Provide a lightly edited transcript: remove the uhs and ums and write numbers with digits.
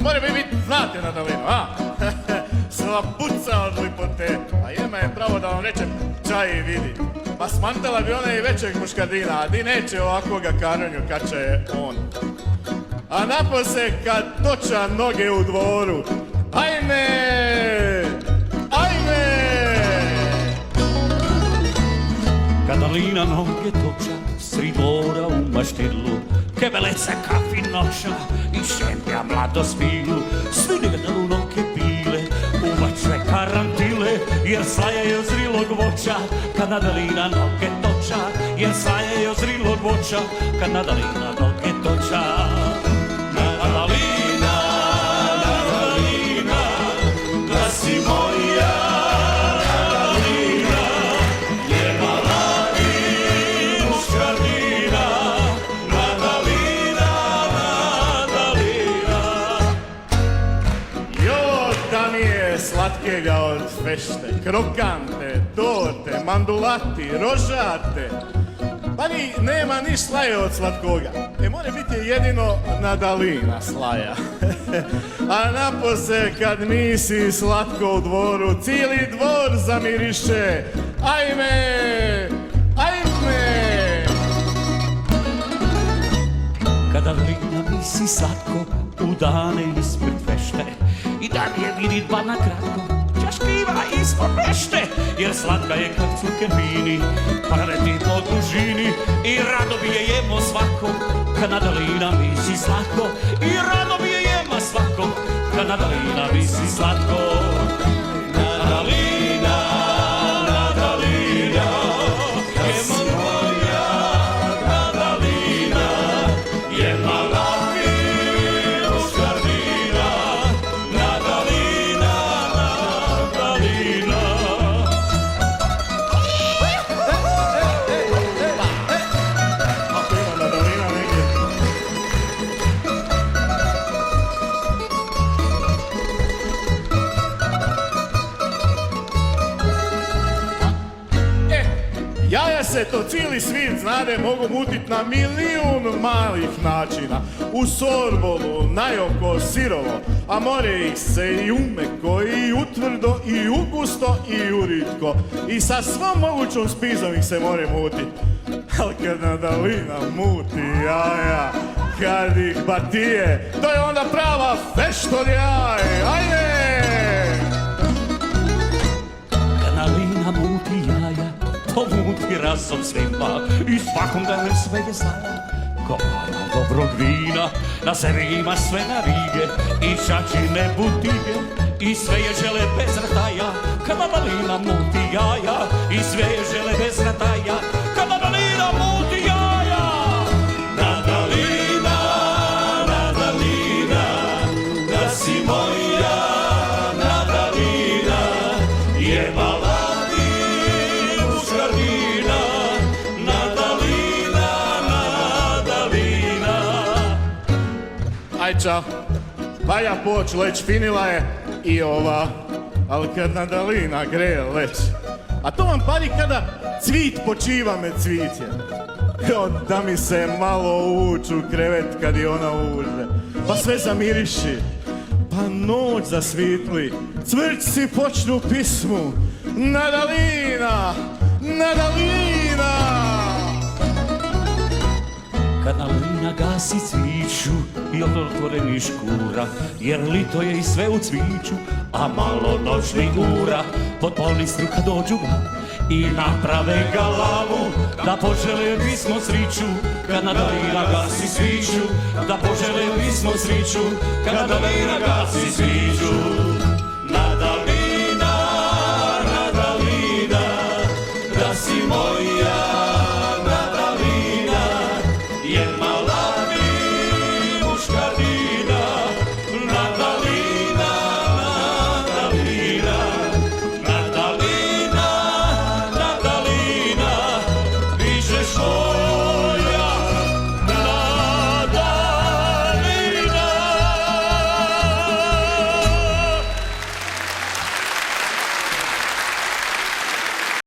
more bi biti, znate Nadalinu, a? Slapuca od lipote. A jema je pravo da vam rečem, čaj i vidi. Pa smantala bi ona i većeg muškardina, a di neće ovakvoga karanju kad će on. A napose kad toča noge u dvoru, ajme! Ajme! Kadalina noge toča, sri dvora u maštilu, kebelece kafinoša i šempja mladospilu. Svi negdje u noge pile, uvačve karantile, jer slaje je zrilog voća, kad Nadalina noge toča, jer slaje je zrilog voća, kad Nadalina noge toča. Nadalina, Nadalina, da si moja Nadalina, jebala i muškardina, Nadalina, Nadalina. Jo, da mi je slatkega od fešte, krokante, torte, mandulati, rožate. Pa ni nema ni slaje od slatkoga. More biti jedino Nadalina slaja. A napose kad nisi slatko u dvoru, cijeli dvor zamiriše. Ajme! Ajme! Kada Nadalina misi slatko u dane ispred fešte i da mi je vidit ba na kratko čaškiva ispod pešte, jer slatka je kak cuker vini, pa leti po dužini i rado bi je jemo svako, kad Nadalina misi slatko i rado bi je jema svako, kad Nadalina misi slatko. Nadalina, Nadalina, jemo moja Nadalina, jema lavi muškardina, Nadalina, Nadalina. Ako ima Nadalina negdje. Jaja se, to cijeli svijet znade, mogu mutit na milijun malih načina. U sorbolu, najoko, sirovo, a more ih se i umeko, i utvrdo, i ugusto, i uritko. I sa svom mogućom spizom ih se more mutit. Ali kad Nadalina muti jaja, kad ih batije, to je onda prava feštorjaj. Ajde! Nadalina muti jaja, to muti razom svima i svakom danem sve je znaja. Ko mala dobrog vina, na sebi ima sve navige i čačine butige i sve je žele bez rataja. Kad Nadalina muti jaja i sve je žele bez rataja, kad Nadalina muti jaja. Nadalina, Nadalina, da si moja Nadalina, jebala muškardina, Nadalina, Nadalina. Aj čao, valja poć, leć finila je i ova, ali kad Nadalina greje leć. A to vam pali kada cvit počiva med cvićem. Kao da mi se malo uvuču u krevet kad je ona uđe. Pa sve zamiriši, pa noć zasvitli, cvrčci počnu pismu. Nadalina, Nadalina! Kad Nadalina gasi cviću i od otvorenih škura, jer lito je i sve u cviću, a malo noćnih ura, pod polistru kad dođu i naprave galavu, da požele bismo sriću, kad Nadalina gasi sviću, da požele bismo sriću, kad Nadalina gasi sviću. Nadalina, Nadalina, da si moj